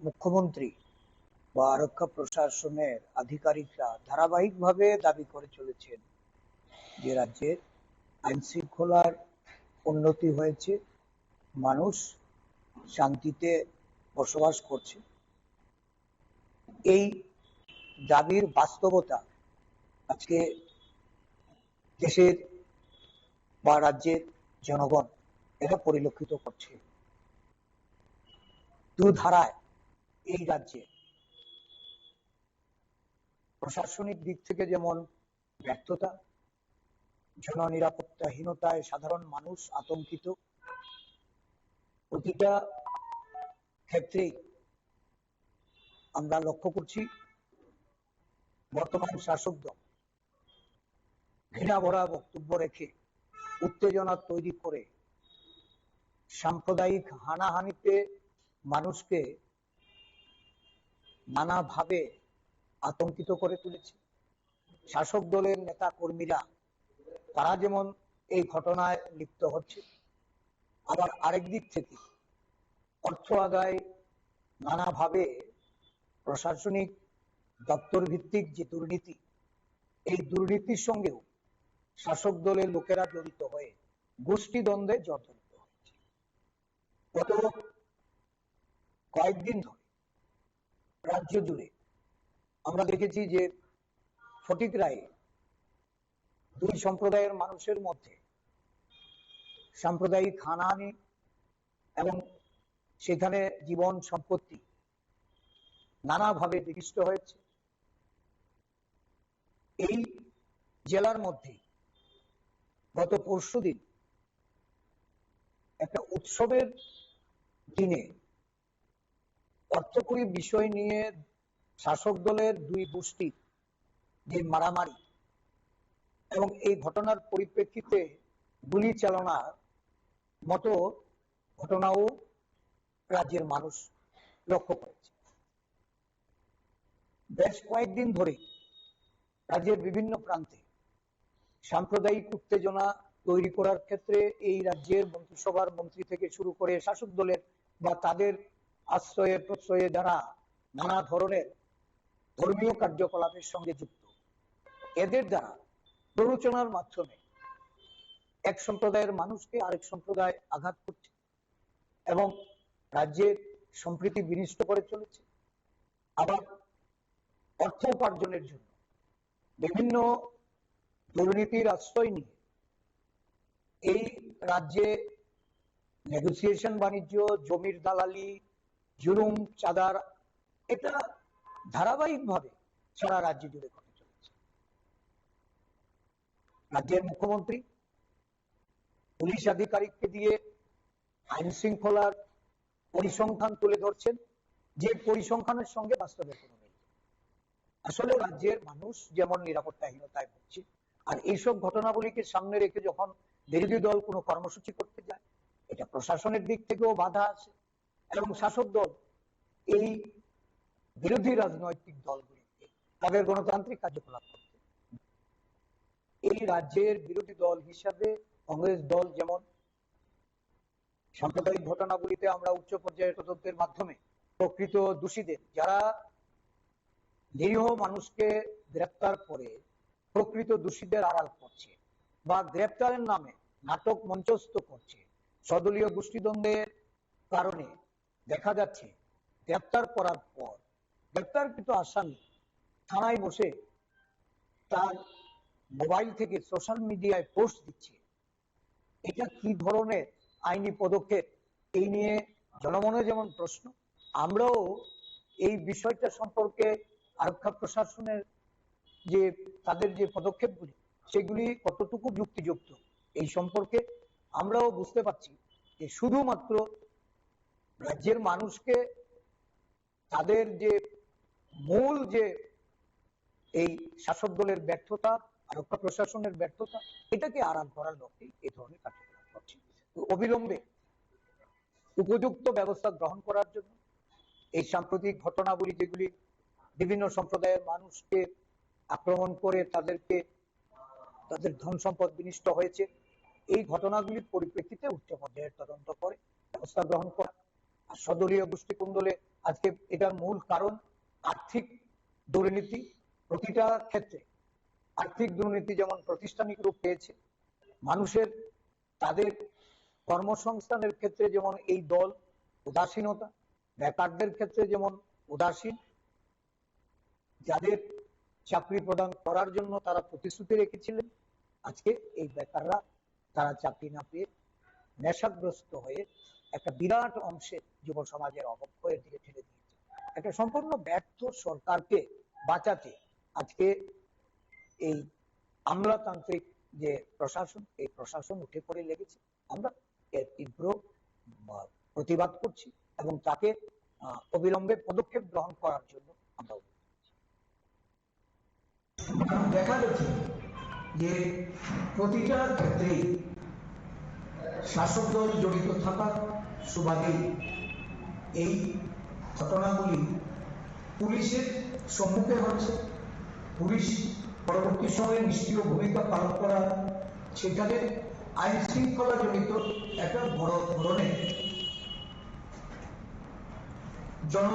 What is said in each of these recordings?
মুখ্যমন্ত্রী বা আরক্ষা প্রশাসনের আধিকারিকরা ধারাবাহিকভাবে দাবি করে চলেছেন যে রাজ্যের আইন শৃঙ্খলার উন্নতি হয়েছে, মানুষ শান্তিতে বসবাস করছে। এই দাবির বাস্তবতা আজকে দেশের বা রাজ্যের জনগণ এটা পরিলক্ষিত করছে। দুধারায় এই রাজ্যে প্রশাসনিক দিক থেকে যেমন ব্যর্থতা, জননিরাপত্তাহীনতায় সাধারণ মানুষ আতঙ্কিত, প্রতিটা ক্ষেত্রেই আমরা লক্ষ্য করছি বর্তমান শাসক দল ঘৃণা ভরা বক্তব্য রেখে উত্তেজনা তৈরি করে সাম্প্রদায়িক হানাহানিতে মানুষকে নানাভাবে আতঙ্কিত করে তুলেছে। শাসক দলের নেতা কর্মীরা তারা যেমন এই ঘটনায় লিপ্ত হচ্ছে, আবার আরেক দিক থেকে অর্থ আদায় নানাভাবে প্রশাসনিক দপ্তর ভিত্তিক যে দুর্নীতি, এই দুর্নীতির সঙ্গেও শাসক দলের লোকেরা জড়িত হয়ে গোষ্ঠী দ্বন্দ্বে জর্জরিত হয়েছে। গত কয়েকদিন ধরে রাজ্য জুড়ে আমরা দেখেছি যে ফটিক রায়ে দুই সম্প্রদায়ের মানুষের মধ্যে সাম্প্রদায়িক হানাহানি এবং সেখানে জীবন সম্পত্তি নানাভাবে বিনষ্ট হয়েছে। এই জেলার মধ্যে গত পরশুদিন একটা উৎসবের দিনে অর্থকরী বিষয় নিয়ে শাসক দলের দুই গোষ্ঠীর যে মারামারি এবং এই ঘটনার পরিপ্রেক্ষিতে গুলি চালনার মতো ঘটনাও রাজ্যের মানুষ লক্ষ্য করেছে। বেশ কয়েকদিন ধরে রাজ্যের বিভিন্ন প্রান্তে সাম্প্রদায়িক উত্তেজনা তৈরি করার ক্ষেত্রে এই রাজ্যের মন্ত্রিসভার মন্ত্রী থেকে শুরু করে শাসক দলের বা তাদের আশ্রয়ে প্রশ্রয়ে যারা নানা ধরনের ধর্মীয় কার্যকলাপের সঙ্গে যুক্ত, এদের দ্বারা প্ররোচনার মাধ্যমে এক সম্প্রদায়ের মানুষকে আরেক সম্প্রদায় আঘাত করছে এবং রাজ্যের সম্প্রীতি বিনষ্ট করে চলেছে। আবার অর্থ উপার্জনের জন্য বিভিন্ন দুর্নীতির আশ্রয় নিয়ে এই রাজ্যে নেগোসিয়েশন বাণিজ্য, জমির দালালি, জুলুম, চাঁদার, এটা ধারাবাহিকভাবে সারা রাজ্য জুড়ে ঘটে চলেছে। রাজ্যের মুখ্যমন্ত্রী পুলিশ আধিকারিককে দিয়ে আইন শৃঙ্খলার পরিসংখ্যান তুলে ধরছেন, যে পরিসংখ্যানের সঙ্গে বাস্তবের কোনো মিল। আসলে রাজ্যের মানুষ যেমন নিরাপত্তাহীনতায় ভুগছে, আর এইসব ঘটনাগুলিকে সামনে রেখে যখন বিরোধী দল কোনো কর্মসূচি করতে যায়, এটা প্রশাসনের দিক থেকেও বাধা আছে এবং শাসক দল এই বিরোধী রাজনৈতিক দলগুলিকে তাদের গণতান্ত্রিক কার্যকলাপ করতে, এই রাজ্যের বিরোধী দল হিসাবে কংগ্রেস দল যেমন সাম্প্রদায়িক ঘটনাগুলিতে আমরা উচ্চ পর্যায়ের তদন্তের মাধ্যমে প্রকৃত দোষীদের, যারা নিরীহ মানুষকে গ্রেপ্তার করে প্রকৃত দোষীদের আড়াল করছে বা গ্রেপ্তারের নামে নাটক মঞ্চস্থ করছে, সদলীয় গোষ্ঠীদ্বন্দ্বের কারণে দেখা যাচ্ছে গ্রেপ্তার করার পর গ্রেপ্তারকৃত আসামি থানায় বসে তার মোবাইল থেকে সোশ্যাল মিডিয়ায় পোস্ট দিচ্ছে। এটা কি ধরনের আইনি পদক্ষেপ? এই নিয়ে জনমনে যেমন প্রশ্ন, আমরাও এই বিষয়টা সম্পর্কে আরক্ষা প্রশাসনের যে তাদের যে পদক্ষেপগুলি সেগুলি কতটুকু যুক্তিযুক্ত এই সম্পর্কে আমরাও বুঝতে পারছি যে শুধুমাত্র রাজ্যের মানুষকে তাদের যে মূল যে এই শাসক দলের ব্যর্থতা, আরক্ষা প্রশাসনের ব্যর্থতা, এটাকে আড়াল করার লক্ষ্যে এই ধরনের কার্যকলাপ করছে। অবিলম্বে উপযুক্ত ব্যবস্থা গ্রহণ করার জন্য এই সাম্প্রতিক ঘটনাগুলি, যেগুলি বিভিন্ন সম্প্রদায়ের মানুষকে আক্রমণ করে তাদেরকে তাদের ধন সম্পদ বিনষ্ট হয়েছে, এই ঘটনাগুলির পরিপ্রেক্ষিতে উচ্চ পর্যায়ের তদন্ত করে ব্যবস্থা গ্রহণ করা আর স্বদলীয় গোষ্ঠী কুণ্ডলে আজকে এটার মূল কারণ আর্থিক দুর্নীতি। প্রতিটা ক্ষেত্রে আর্থিক দুর্নীতি যেমন প্রাতিষ্ঠানিক রূপ পেয়েছে, মানুষের তাদের কর্মসংস্থানের ক্ষেত্রে যেমন এই দল উদাসীনতা, বেকারদের ক্ষেত্রে যেমন উদাসীন, যাদের চাকরি প্রদান করার জন্য তারা প্রতিশ্রুতি রেখেছিলেন, আজকে এই বেকাররা তারা চাকরি না পেয়ে নেশাগ্রস্ত হয়ে একটা বিরাট অংশের যুব সমাজের অবক্ষয়ের দিকে ঠেলে দিয়েছে। একটা সম্পূর্ণ ব্যর্থ সরকারকে বাঁচাতে আজকে এই আমলাতান্ত্রিক যে প্রশাসন, এই প্রশাসন উঠে পড়ে লেগেছে। আমরা এর তীব্র প্রতিবাদ করছি এবং তাকে অবিলম্বে পদক্ষেপ গ্রহণ করার জন্য আমরা দেখা গেছে যে প্রতিটা ক্ষেত্রেই শাসক দল জড়িত থাকার সুবাদে এই ঘটনাগুলি পুলিশের সম্মুখে হচ্ছে। পুলিশ পরবর্তী সময়ে নিষ্ক্রিয় ভূমিকা পালন করা, সেখানে আইন শৃঙ্খলা জড়িত একটা বড় ধরনের জন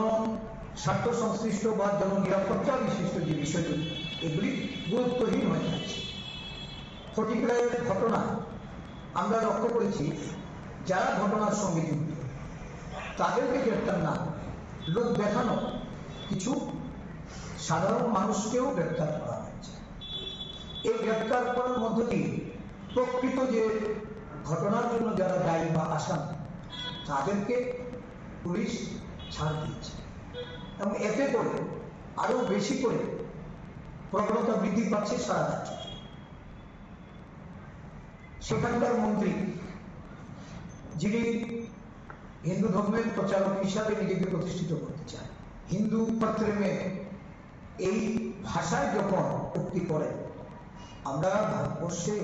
স্বার্থ সংশ্লিষ্ট বা জননিরাপত্তা বিশিষ্ট যে বিষয়গুলি, এগুলি গুরুত্বহীন হয়ে যাচ্ছে। ফটিকরায়ের ঘটনা আমরা লক্ষ্য করেছি, যারা ঘটনার সঙ্গে যুক্ত তাদেরকে গ্রেপ্তার না, লোক দেখানো কিছু সাধারণ মানুষকেও গ্রেপ্তার করা হয়েছে। এই গ্রেপ্তার করার মধ্য দিয়ে প্রকৃত যে ঘটনার জন্য যারা দায়ী বা আসামি, তাদেরকে পুলিশ ছাড় দিয়েছে এবং এতে করে আরো বেশি করে প্রবণতা বৃদ্ধি পাচ্ছে সারা রাজ্যে। সেখানকার মন্ত্রী, যিনি হিন্দু ধর্মের প্রচারক হিসাবে নিজেকে প্রতিষ্ঠিত করতে চান, হিন্দু পত্রে এই ভাষায় যখন উক্তি করেন, আমরা ভারতবর্ষে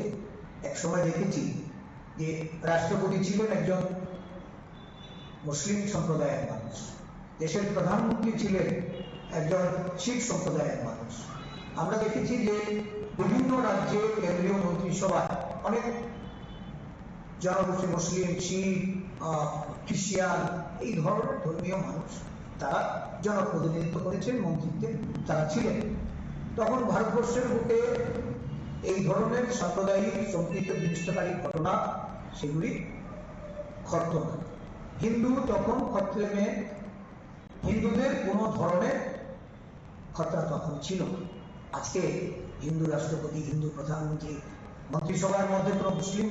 একসময় দেখেছি যে রাষ্ট্রপতি ছিলেন একজন মুসলিম সম্প্রদায়ের মানুষ, দেশের প্রধানমন্ত্রী ছিলেন একজন শিখ সম্প্রদায়ের মানুষ। আমরা দেখেছি যে বিভিন্ন রাজ্যে কেন্দ্রীয় মন্ত্রিসভায় অনেক জনগোষ্ঠী, মুসলিম, শিখ, খ্রিস্টান, এই ধরনের ধর্মীয় মানুষ তারা জনপ্রতিনিধিত্ব করেছেন, মন্ত্রিত্বে তারা ছিলেন। তখন ভারতবর্ষের বুকে এই ধরনের সাম্প্রদায়িক সম্পৃক্ত বিনিষ্টকারী ঘটনা সেগুলি ঘটত না। হিন্দু তখন ক্ষত্রেমে হিন্দুদের কোনো ধরনের খতরা তখন ছিল। আজকে হিন্দু রাষ্ট্রপতি, হিন্দু প্রধানমন্ত্রী, মন্ত্রিসভার মধ্যে কোনো মুসলিম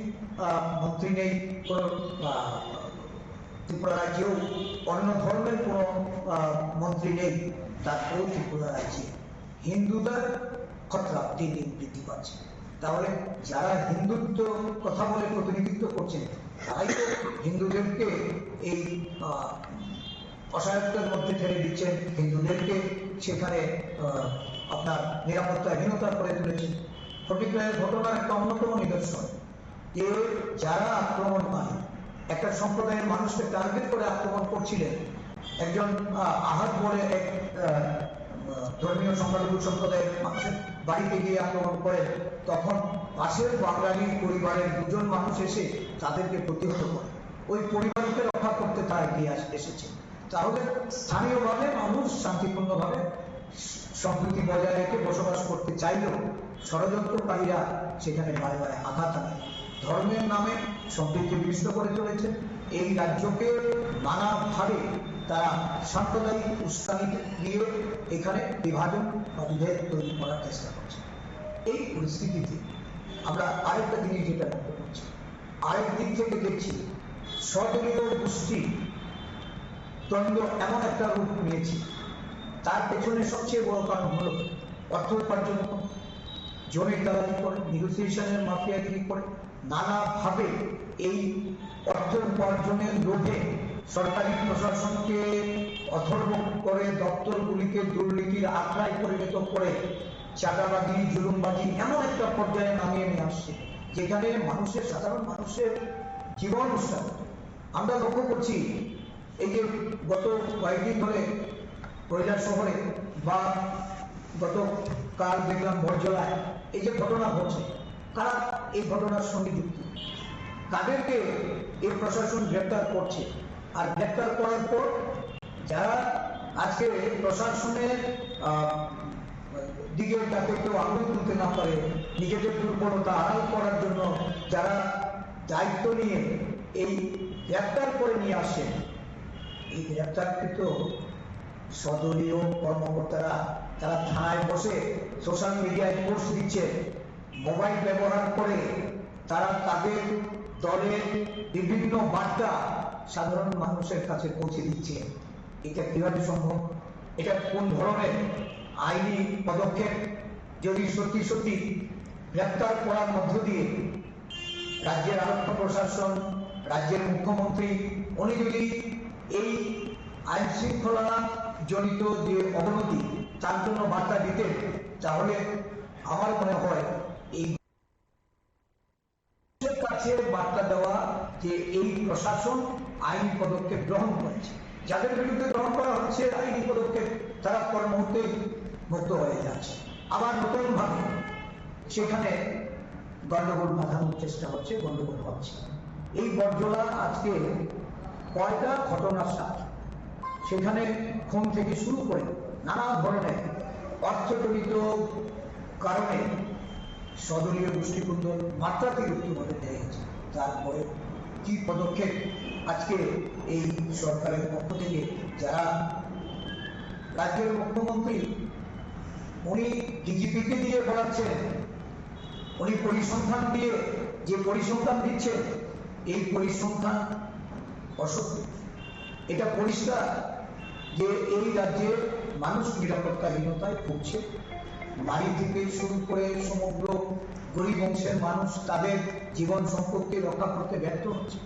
মন্ত্রী নেই, কোনো ত্রিপুরা রাজ্যেও অন্য ধর্মের কোনো মন্ত্রী নেই, তারপরেও ত্রিপুরা রাজ্যে হিন্দুদের খতরা দিন দিন বৃদ্ধি পাচ্ছে। তাহলে যারা হিন্দুত্ব কথা বলে প্রতিনিধিত্ব করছেন, তারাই তো হিন্দুদেরকে এই অসহায়ত্বের মধ্যে ঠেলে দিচ্ছেন, হিন্দুদেরকে সেখানে আপনার নিরাপত্তাহীনতা করে তুলেছেন। ফটিকরায়ের ঘটনার একটা অন্যতম নিদর্শন যে যারা আক্রমণকারী একটা সম্প্রদায়ের মানুষকে টার্গেট করে আক্রমণ করছিলেন, একজন আহাত বলে এক ধর্মীয় সংখ্যালঘু সম্প্রদায়ের মানুষের বাড়িতে গিয়ে আক্রমণ করেন, তখন পাশের বাঙালি পরিবারের দুজন মানুষ এসে তাদেরকে প্রতিহত করে, ওই পরিবারকে রক্ষা করতে তারা এগিয়ে এসেছে। তাহলে স্থানীয়ভাবে মানুষ শান্তিপূর্ণভাবে সম্প্রীতি বজায় রেখে বসবাস করতে চাইলেও ষড়যন্ত্রকারীরা সেখানে বারে বারে আঘাত আনে, ধর্মের নামে সম্প্রীতি বিনষ্ট করে চলেছে। এই রাজ্যকে নানাভাবে তারা সাম্প্রদায়িক উস্কানি দিয়ে এখানে বিভাজন বা বিভেদ তৈরি করার চেষ্টা করছে। এই পরিস্থিতিতে আমরা আরেকটা জিনিস যেটা লক্ষ্য করছি, আরেক দিক থেকে দেখছি স্বদলীয় গোষ্ঠী দ্বন্দ্ব এমন একটা রূপ নিয়েছে, তার পেছনে সবচেয়ে বড় কারণ হলো অর্থ উপার্জন করে, জমির দালালি করে, নেগোসিয়েশনের মাফিয়াগিরি করে, নানাভাবে এই অর্থ উপার্জনের লোভে সরকারি প্রশাসনকে অথর্ব করে, দপ্তরগুলিকে দুর্নীতির আখড়ায় পরিণত করে চাঁদাবাজি, জুলুমবাজি এমন একটা পর্যায়ে নামিয়ে নিয়ে আসছে যেখানে মানুষের, সাধারণ মানুষের জীবন উৎসাহ। আমরা লক্ষ্য করছি এই যে গত কয়েকদিন ধরে কৈলাস শহরে বা গত কাল দেখলাম বরজলায় এই যে ঘটনা ঘটছে, কারা এই ঘটনার সঙ্গে যুক্ত, তাদেরকে এই প্রশাসন গ্রেপ্তার করছে, আর গ্রেপ্তার করার পর যারা আজকে প্রশাসনের দিকে যাতে কেউ আঙুল তুলতে না পারে, নিজেদের দুর্বলতা আড়াল করার জন্য যারা দায়িত্ব নিয়ে এই গ্রেপ্তার করে নিয়ে আসেন, এই গ্রেপ্তারকৃত সদলীয় কর্মকর্তারা তারা থানায় বসে সোশ্যাল মিডিয়ায় পোস্ট দিচ্ছে, মোবাইল ব্যবহার করে তারা তাদের দলের বিভিন্ন বার্তা সাধারণ মানুষের কাছে পৌঁছে দিচ্ছে। এটা কিভাবে সম্ভব? এটা কোন ধরনের আইনি পদক্ষেপ? যদি সত্যি সত্যি গ্রেপ্তার করার মধ্য দিয়ে রাজ্যের আরক্ষা প্রশাসন, রাজ্যের মুখ্যমন্ত্রী উনি যদি এই আইন শৃঙ্খলা জনিত যে অবনতি তার জন্য বার্তা দিতেন, তাহলে আমার মনে হয় এই কাছে বার্তা দেওয়া যে এই প্রশাসন আইনি পদক্ষেপ গ্রহণ করেছে, যাদের বিরুদ্ধে গ্রহণ করা হচ্ছে আইনি পদক্ষেপ তারা পর মুহূর্তে মুক্ত হয়ে যাচ্ছে, আবার নতুন ভাবে সেখানে গন্ডগোল বাঁধানোর চেষ্টা হচ্ছে, গন্ডগোল হচ্ছে। এই বরজলা আজকে কয়টা ঘটনার সাথে, সেখানে খুন থেকে শুরু করে নানা ধরনের অর্থজনিত কারণে সদলীয় গোষ্ঠীপুঞ্জ মাত্রাতিরিক্ত ভাবে দেয়া হয়েছে। তারপরে কি পদক্ষেপ আজকে এই সরকারের পক্ষ থেকে যারা রাজ্যের মুখ্যমন্ত্রী উনি ডিজিপিকে দিয়ে বলাচ্ছেন, উনি পরিসংখ্যান দিয়ে যে পরিসংখ্যান দিচ্ছেন এই পরিসংখ্যান অসত্য। এটা পরিষ্কার যে এই রাজ্যে মানুষ নিরাপত্তাহীনতায় ভুগছে, বাড়ি থেকে শুরু করে সমগ্র গরিব অংশের মানুষ তাদের জীবন সম্পত্তি রক্ষা করতে ব্যর্থ হচ্ছে।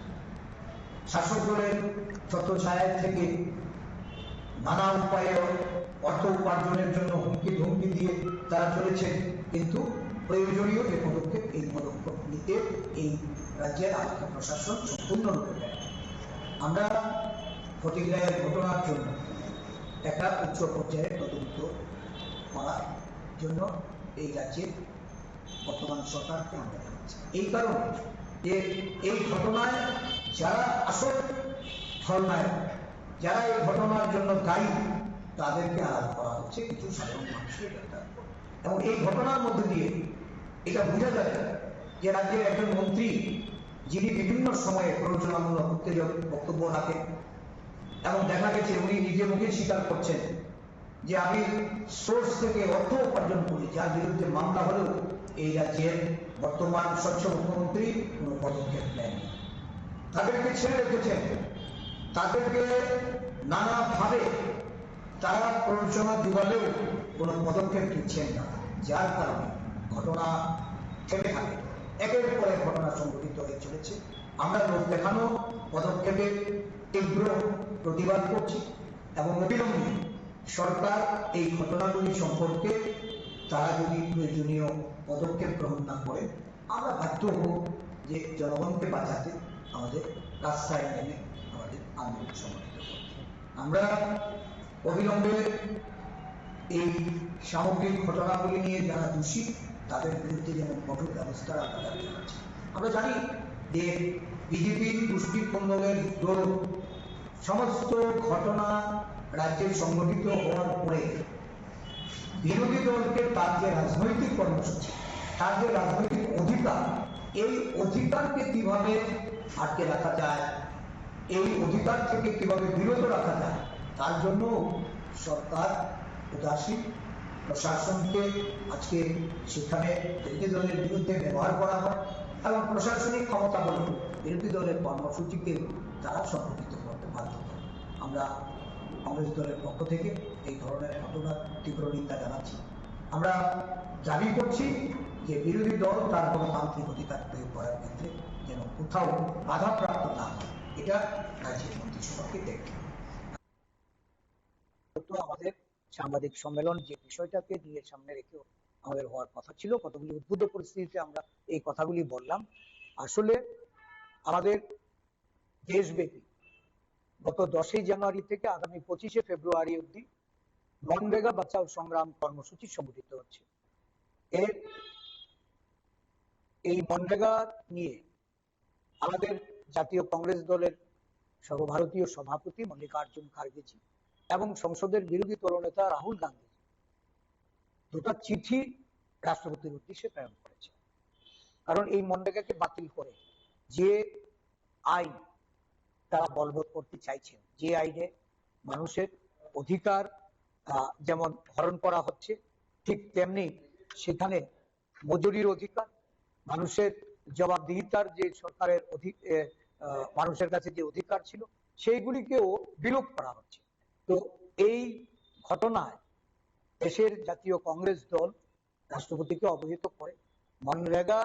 শাসক দলের ছত্রছায়া থেকে নানা উপায়ে অর্থ উপার্জনের জন্য হুমকি ধমকি দিয়ে তারা চলেছেন, কিন্তু প্রয়োজনীয় যে পদক্ষেপ এই পদক্ষেপ নিতে এই রাজ্যের আরক্ষা প্রশাসন সম্পূর্ণরূপে ব্যর্থ। আমরা ফটিক রায়ের ঘটনার জন্য একটা উচ্চ পর্যায়ে তদন্ত করার জন্য এই রাজ্যের বর্তমান সরকারকে আমরা জানাচ্ছি, এই কারণে যে এই ঘটনায় যারা আসল খলনায়ক, যারা এই ঘটনার জন্য দায়ী তাদেরকে আড়াল করা হচ্ছে, কিছু সাধারণ মানুষকে গ্রেফতার করে। এবং এই ঘটনার মধ্যে দিয়ে এটা বোঝা যায় যে রাজ্যের একজন মন্ত্রী যিনি বিভিন্ন সময়ে প্ররোচনামূলক উত্তেজক বক্তব্য রাখেন, এবং দেখা গেছে উনি নিজে মুখে স্বীকার করছেন যে আমি সোর্স থেকে অর্থ উপার্জন করি, যার বিরুদ্ধে মামলা হলেও এই রাজ্যের বর্তমান স্বচ্ছ মুখ্যমন্ত্রী কোনো পদক্ষেপ নেননি, তাদেরকে ছেড়ে রেখেছেন, তাদেরকে নানাভাবে তারা প্ররোচনা যোগালেও কোনো পদক্ষেপ নিচ্ছেন না, যার কারণে ঘটনা থেমে থাকে, একের পর এক ঘটনা সংঘটিত হয়ে চলেছে। আমরা লোক দেখানো পদক্ষেপের তীব্র প্রতিবাদ করছি এবং অবিলম্বে সরকার এই ঘটনাগুলি সম্পর্কে তারা যদি প্রয়োজনীয় পদক্ষেপ গ্রহণ না করে আমরা বাধ্য হব যে জনগণকে বাঁচাতে আমাদের রাস্তায় নেমে আমাদের আন্দোলন সংগঠিত করতে। আমরা অবিলম্বে এই সামগ্রিক ঘটনাগুলি নিয়ে যারা দোষী তাদের বিরুদ্ধে যেমন কঠোর ব্যবস্থা রাখা যাচ্ছে। আমরা জানি যে বিজেপি গোষ্ঠীপুঞ্জের দল সমস্ত ঘটনা রাজ্যে সংগঠিত হওয়ার পরে বিরোধী দলকে তার যে রাজনৈতিক কর্মসূচি, তার যে রাজনৈতিক অধিকার, এই অধিকারকে কিভাবে আটকে রাখা যায়, এই অধিকার থেকে কিভাবে বিরত রাখা যায়, তার জন্য সরকার উদাসীন, প্রশাসনকে আজকে সেখানে বিরোধী দলের বিরুদ্ধে ব্যবহার করা হয় এবং প্রশাসনিক ক্ষমতা বলে বিরোধী দলের কর্মসূচিকে তারা সংগঠিত করতে বাধ্য করে। আমরা কংগ্রেস দলের পক্ষ থেকে এই ধরনের ঘটনার তীব্র নিন্দা জানাচ্ছি। আমরা দাবি করছি যে বিরোধী দল তার গণতান্ত্রিক অধিকার প্রয়োগ করার ক্ষেত্রে যেন কোথাও বাধাপ্রাপ্ত না হয়, এটা রাজ্যের মন্ত্রিসভাকে দেখবে। আমাদের সাংবাদিক সম্মেলন যে বিষয়টাকে নিয়ে সামনে রেখে আমাদের হওয়ার কথা ছিল, কতগুলি উদ্ভুত পরিস্থিতিতে আমরা এই কথাগুলি বললাম। আসলে আমাদের দেশব্যাপী গত 10ই জানুয়ারি থেকে আগামী 25শে ফেব্রুয়ারি অবধি মনরেগা বাঁচাও সংগ্রাম কর্মসূচি সংগঠিত হচ্ছে। এই মনরেগা নিয়ে আমাদের জাতীয় কংগ্রেস দলের সর্বভারতীয় সভাপতি মল্লিকার্জুন খার্গেজি এবং সংসদের বিরোধী দলনেতা রাহুল গান্ধী দুটো চিঠি রাষ্ট্রপতির উদ্দেশ্যে প্রেরণ করেছে। কারণ এই মনরেগাকে বাতিল করে যে আইন তারা বলবৎ করতে চাইছেন, যে আইনে মানুষের অধিকার যেমন হরণ করা হচ্ছে, ঠিক তেমনি সেখানে মজুরির অধিকার, মানুষের জবাবদিহিতার যে সরকারের মানুষের কাছে যে অধিকার ছিল সেইগুলিকেও বিলোপ করা হচ্ছে। তো এই ঘটনায় দেশের জাতীয় কংগ্রেস দল রাষ্ট্রপতিকে অবহিত করে মনরেগা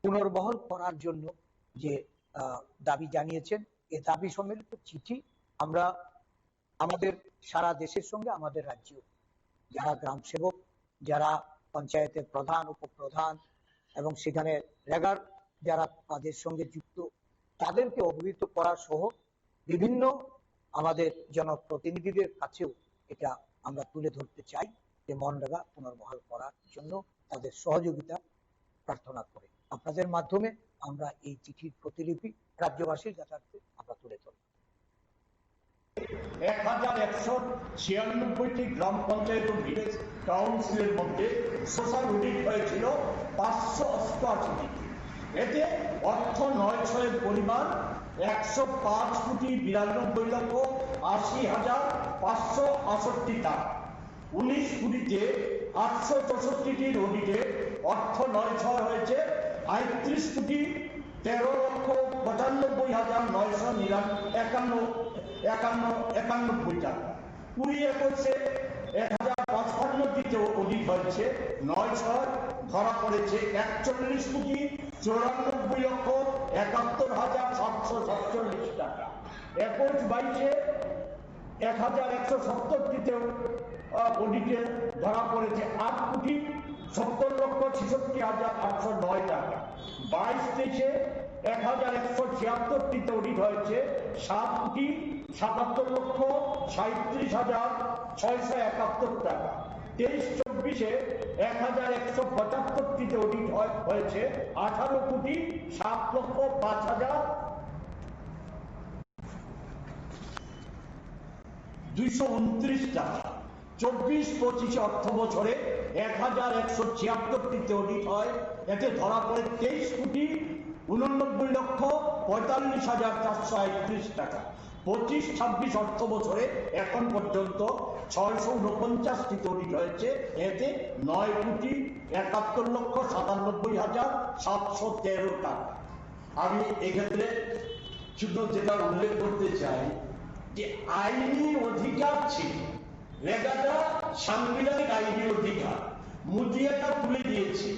পুনর্বহাল করার জন্য যে দাবি জানিয়েছেন, এই দাবি সম্মিলিত চিঠি আমরা আমাদের সারা দেশের সঙ্গে আমাদের রাজ্য যারা গ্রাম সেবক, যারা পঞ্চায়েতের প্রধান, উপপ্রধান এবং সেখানে রেগার যারা তাদের সঙ্গে যুক্ত তাদেরকে অবহিত করা সহ বিভিন্ন আমাদের জনপ্রতিনিধিদের কাছেও এটা আমরা তুলে ধরতে চাই যে মনরেগা পুনর্বহাল করার জন্য তাদের সহযোগিতা প্রার্থনা করে আপনাদের মাধ্যমে আমরা এই চিঠির প্রতিলিপি রাজ্যবাসীর কাছে আমরা তুলে ধরি। 1196টি গ্রাম পঞ্চায়েত ও ভিলেজ কাউন্সিলের মধ্যে সোশ্যাল অডিট হয়েছিল 588টি। এতে অর্থ 9/6 পরিমাণ 105,92,80,568 টাকা। 19-20-তে 864টির অডিটে অর্থ 9/6 হয়েছে 35,93,991 টাকা। 20-21-এ 1055টিতে অডিট হয়েছে 9/6 ধরা পড়েছে 41,94,71,747 টাকা। 21-22-এ 1170টিতে অডিটে ধরা পড়েছে 8,70,66,809 টাকা। 22-23-এ 1176টিতে অডিট হয়েছে 7,77,37,671 টাকা। 23-24-এ 1175টিতে অডিট হয়েছে 18,07,229 টাকা। 24-25 অর্থ বছরে 1176টিতে অডিট হয়, এতে ধরা পড়ে 23,89,45,431 টাকা। 25-26 অর্থ বছরে এখন পর্যন্ত 649টিতে অডিট হয়েছে, এতে 9,71,97,713 টাকা। আমি এক্ষেত্রে শুধু যেটা উল্লেখ করতে চাই যে আইনি অধিকার ছিল, রেগাটা সাংবিধানিক আইনি অধিকার, মোদি এটা তুলে দিয়েছে।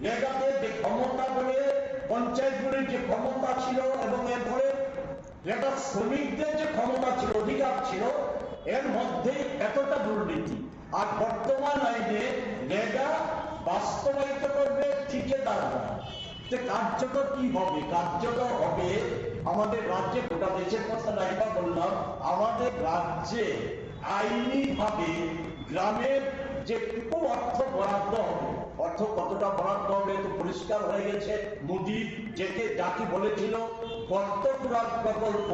রেগাতে যে ক্ষমতা বলে পঞ্চায়েতগুলির যে ক্ষমতা ছিল এবং এরপরে রেগা শ্রমিকদের যে ক্ষমতা ছিল, অধিকার ছিল, এর মধ্যে এতটা দুর্নীতি। আর বর্তমান আইনে রেগা বাস্তবায়িত করবে ঠিকাদাররা। কার্যকর কি হবে? কার্যকর হবে আমাদের রাজ্যে, গোটা দেশের কথা নাইবা বললাম, আমাদের রাজ্যে আইনি ভাবে গ্রামের যে অর্থ বরাদ্দ হবে, অর্থ কতটা বরাদ্দ হবে তো পরিষ্কার হয়ে গেছে। মোদী যাকে বলেছিল গর্ত পুরার প্রকল্প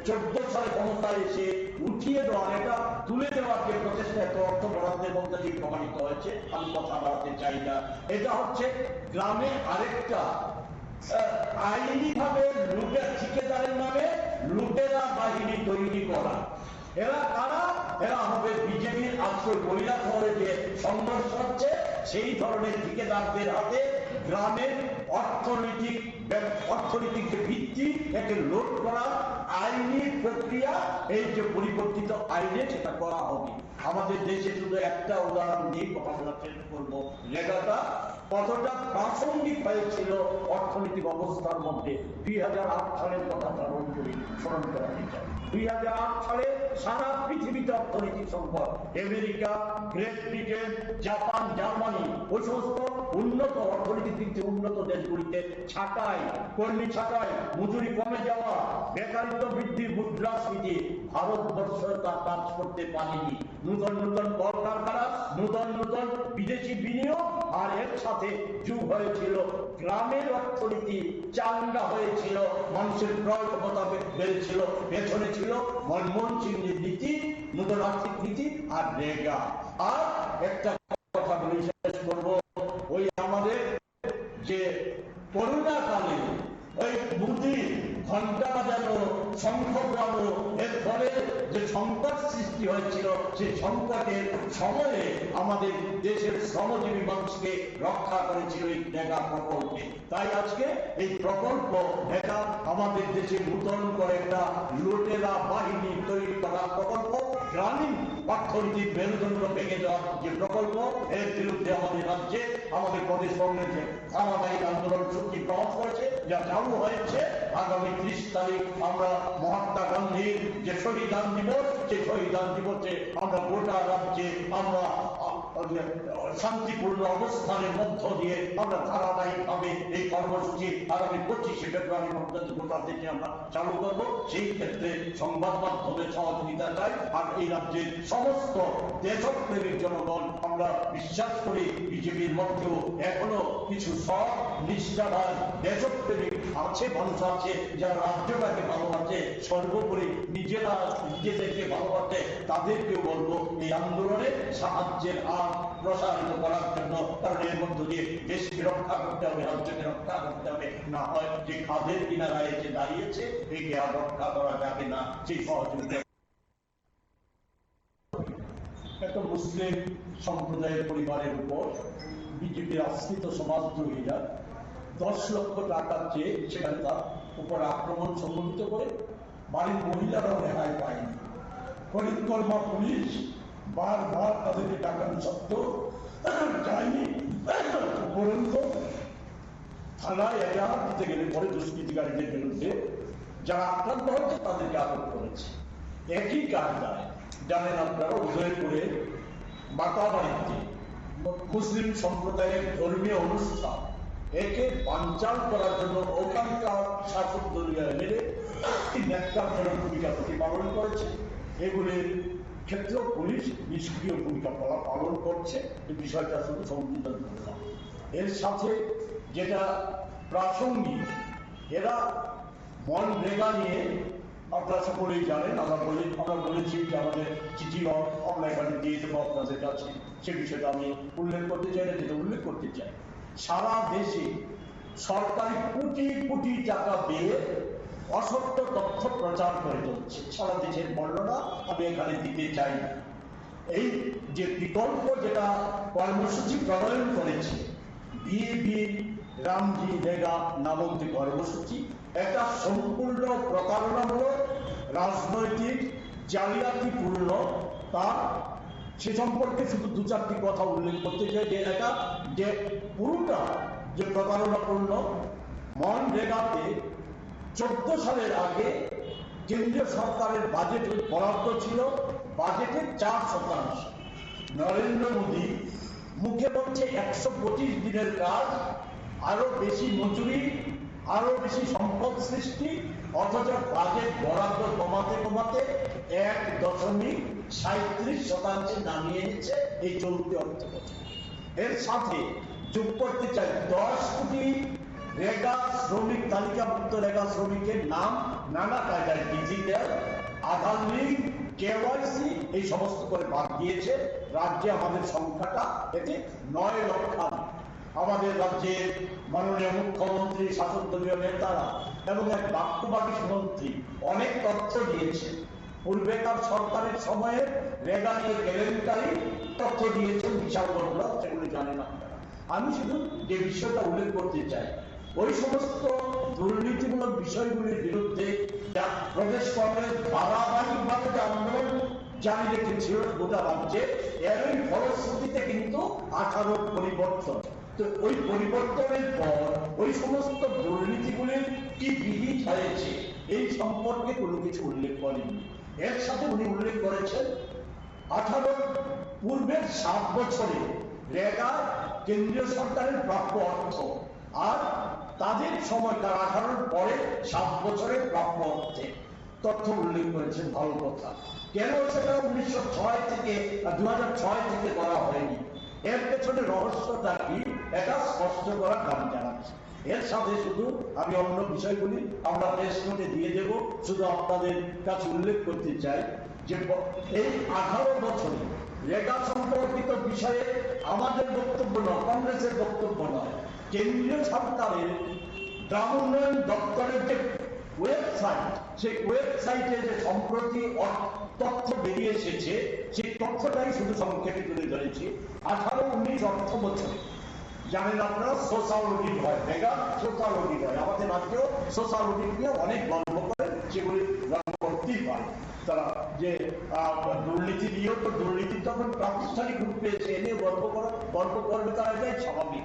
14 সালে ক্ষমতায় এসে উঠিয়ে দেওয়ার, এটা তুলে দেওয়ার যে প্রচেষ্টা, এত অর্থ বরাদ্দের মধ্যে দিয়ে প্রমাণিত হয়েছে। আমি কথা বাড়াতে চাই না। এটা হচ্ছে গ্রামে আরেকটা আইনি ভাবে লুটের ঠিকাদারের নামে লুটেরা বাহিনী তৈরি করা। এরা কারা? এরা হবে বিজেপির আশ্রয় মহিলা শহরে যে সংঘর্ষ হচ্ছে সেই ধরনের ঠিকাদারদের হাতে গ্রামের অর্থনৈতিক যে ভিত্তি একে লোড করা আইনি প্রক্রিয়া, এই যে পরিবর্তিত আইনে সেটা করা হবে। আমাদের দেশে শুধু একটা উদাহরণ দিয়ে কথা বলা চেষ্টা করবো। রেগাটা কতটা প্রাসঙ্গিক হয়েছিল অর্থনৈতিক অবস্থার মধ্যে 2008 সালের কথা স্মরণ করা যায়। 2008 সালে সারা পৃথিবীতে অর্থনৈতিক সংকট। America, great Britain, Japan, Germany ওই সমস্ত উন্নত অর্থনীতির দিক থেকে উন্নত দেশগুলিতে ছাঁটাই, কর্মী ছাঁটাই, মজুরি কমে যাওয়া, বেকারিত্ব বৃদ্ধি, মুদ্রাস্ফীতি, ভারতবর্ষ তা কাজ করতে পারেনি। নূতন নূতন কলকারখানা, নূতন নূতন বিদেশি বিনিয়োগ, আর এর সাথে যুগ হয়েছিল গ্রামের অর্থনীতি চাঙ্গা হয়েছিল, মানুষের ক্রয় ক্ষমতা বেড়েছিল, পেছনে ছিল মনমোহন সিংয়ের নীতি, নূতন আর্থিক নীতি আর রেগা। আর একটা কথা বলে শেষ করবো, ওই আমাদের যে করোনা কালে ওই মোদী ঘন্টা বাজানো, শঙ্খ বাজানো, এর ফলে যে সংকট সৃষ্টি হয়েছিল, সেই সংকটের সময়ে আমাদের দেশের শ্রমজীবী মানুষকে রক্ষা করেছিল এই ন্যাগা প্রকল্পে। তাই আজকে এই প্রকল্প এটা আমাদের দেশে নূতন করে একটা লুটেরা বাহিনী তৈরি করা প্রকল্প, গ্রামীণ অর্থনীতির মেরুদণ্ড ভেঙে দেওয়ার যে প্রকল্প, এর বিরুদ্ধে আমাদের রাজ্যে আমাদের প্রদেশ কংগ্রেসে ধারাবাহিক আন্দোলন শক্তি প্রকাশ করেছে, যা চালু হয়েছে। আগামী 30 তারিখ আমরা মহাত্মা গান্ধীর যে শহীদান দিবস, সেই শহীদান দিবসে আমরা গোটা রাজ্যে আমরা শান্তিপূর্ণ অবস্থানের মধ্য দিয়ে আমরা ধারাবাহিকভাবে এই কর্মসূচি আগামী 25শে ফেব্রুয়ারি পর্যন্ত গোটা দেশে আমরা চালু করবো। সেই ক্ষেত্রে সংবাদ মাধ্যমের সহযোগিতা চাই। আর এই রাজ্যের সমস্ত দেশপ্রেমিক জনগণ, আমরা বিশ্বাস করি বিজেপির মধ্যেও এখনো কিছু সৎ নিষ্ঠাবান দেশপ্রেমিক আছে, মানুষ আছে যারা রাজ্যটাকে ভালোবাসে, সর্বোপরি নিজেরা নিজেদেরকে ভালোবাসে। তাদেরকেও বলবো এই আন্দোলনে সাহায্যের হাত প্রসারিত করার জন্য, কারণ এর মধ্য দিয়ে দেশকে রক্ষা করতে হবে, রাজ্যকে রক্ষা করতে হবে। না হয় যে খাদের কিনারায় এসে দাঁড়িয়েছে, একে আর রক্ষা করা যাবে না। সেই সহযোগিতা একটা মুসলিম সম্প্রদায়ের পরিবারের উপর বিজেপির আশ্রিত সমাজদ্রোহীরা 10 লক্ষ টাকা চেয়ে সেখানে তার উপর আক্রমণ সংঘটিত করে বাড়ির মহিলারাও রেহাই পায়নি। ফরিদকর্মা পুলিশ বারবার তাদেরকে ডাকানো সত্ত্বেও যায়নি, উপরন্ত থানায় এজাহার দিতে গেলে পরে দুষ্কৃতিকারীদের বিরুদ্ধে যারা আক্রান্ত হয়েছে তাদেরকে আটক করেছে। একই কায়দায় জানেন আপনারা, উদয়পুরে মাতাবাড়িতে মুসলিম সম্প্রদায়ের ধর্মীয় অনুষ্ঠান, একে বানচাল করার জন্য ওখানকার শাসক দলীয় এমএলএ একটি ন্যাক্কারজনক ভূমিকা প্রতিপালন করেছে। এগুলির ক্ষেত্রেও পুলিশ নিষ্ক্রিয় ভূমিকা পালন করছে। এই বিষয়টা শুধু সংযোজন করলাম। এর সাথে যেটা প্রাসঙ্গিক, এরা মনরেগা নিয়ে আপনারা সকলেই জানেন, আমরা বলেছি যে আমাদের চিঠি আমরা এখানে দিয়ে দেবো আপনাদের কাছে। সে বিষয়টা আমি উল্লেখ করতে চাই না, যেটা উল্লেখ করতে চাই, সারা দেশে সরকারি কোটি কোটি টাকা দিয়ে অসত্য তথ্য প্রচার করে চলছে। সারা দেশের বর্ণনা আমি এখানে দিতে চাই না। এই যে বিকল্প যেটা কর্মসূচি প্রণয়ন করেছে বিএবি রামজি রেগা নামক যে কর্মসূচি, এটা সম্পূর্ণ প্রতারণামূলক, রাজনৈতিক জালিয়াতিপূর্ণ। তার সে সম্পর্কে শুধু 2-4টি কথা উল্লেখ করতে চাই যে এটা যে পুরোটা যে প্রতারণাপূর্ণ। মনরেগাতে 14 সালের আগে কেন্দ্রীয় সরকারের বাজেট বরাদ্দ ছিল বাজেটের 4%। নরেন্দ্র মোদী মুখে বলছে 125 দিনের কাজ, আরো বেশি মজুরি, আরো বেশি সম্পদ সৃষ্টি, অথচ বাজেট বরাদ্দ কমাতে কমাতে 1.37% নামিয়ে এনেছে এই চলতি অর্থ বছর। এর সাথে যোগ করতে চাই 10 কোটি রেগা শ্রমিক, তালিকাভুক্ত রেগা শ্রমিকের নাম নানা কায়দায় ডিজিটাল, আধার লিঙ্ক, কেওয়াইসি এই সমস্ত করে বাদ দিয়েছে। রাজ্যে আমাদের সংখ্যাটা এতে 9 লক্ষ। আমাদের রাজ্যের মাননীয় মুখ্যমন্ত্রী, শাসক দলীয় নেতারা এবং এক বাক্যবাদী মন্ত্রী অনেক তথ্য দিয়েছে। পূর্বেকার সরকারের সময়ে রেগা নিয়ে কেলেঙ্কারি তথ্য দিয়েছেন বিশাল বড়রা, সেগুলো জানেন আপনারা। আমি শুধু যে বিষয়টা উল্লেখ করতে চাই, ওই সমস্ত দুর্নীতিমূলক বিষয়গুলির বিরুদ্ধে যা প্রদেশ কংগ্রেস ধারাবাহিকভাবে যে আন্দোলন জারি রেখেছিল গোটা রাজ্যে, এরই ফলশ্রুতিতে কিন্তু 18 পরিবর্তন। তো ওই পরিবর্তনের পর ওই সমস্ত দুর্নীতিগুলির কি বিহিত হয়েছে এই সম্পর্কে কোনো কিছু উল্লেখ করেনি। এর সাথে উনি উল্লেখ করেছেন 18 পূর্বের 7 বছরে রেগা কেন্দ্রীয় সরকারের প্রাপ্য অর্থ আর তাদের সময়কার 18 পরে 7 বছরের প্রাপ্য অর্থে তথ্য উল্লেখ করেছেন। ভালো কথা। কেন সেটা 1906 থেকে 2006 থেকে করা হয়নি, এর পেছনে রহস্যটা কি এটা স্পষ্ট করার দাবি জানাচ্ছে। এর সাথে শুধু আমি অন্য বিষয়গুলি আমরা প্রেস নোটে দিয়ে দেব, শুধু আপনাদের কাছে উল্লেখ করতে চাই যে এই 18 বছরে রেগা সম্পর্কিত বিষয়ে আমাদের বক্তব্য নয়, কংগ্রেসের বক্তব্য নয়, কেন্দ্রীয় সরকারের গ্রাম উন্নয়ন দপ্তরের যে ওয়েবসাইট, সেই ওয়েবসাইটে যে সম্প্রতি তথ্য বেরিয়ে এসেছে সেই তথ্যটাই শুধু সংক্ষেপে তুলে ধরেছি। 18-19 অর্থ বছরে জানেন আপনারা সোশ্যাল অডিট হয়, মেগা সোশ্যাল অডিট হয়, আমাদের রাজ্যেও সোশ্যাল অডিট নিয়ে অনেক গল্প করেন, সেগুলি গল্প করতেই পারে তারা, যে দুর্নীতি দিয়েও তো দুর্নীতি তখন প্রাতিষ্ঠানিক রূপ পেয়েছে, এ নিয়ে গল্প করবে তারা, এটাই স্বাভাবিক।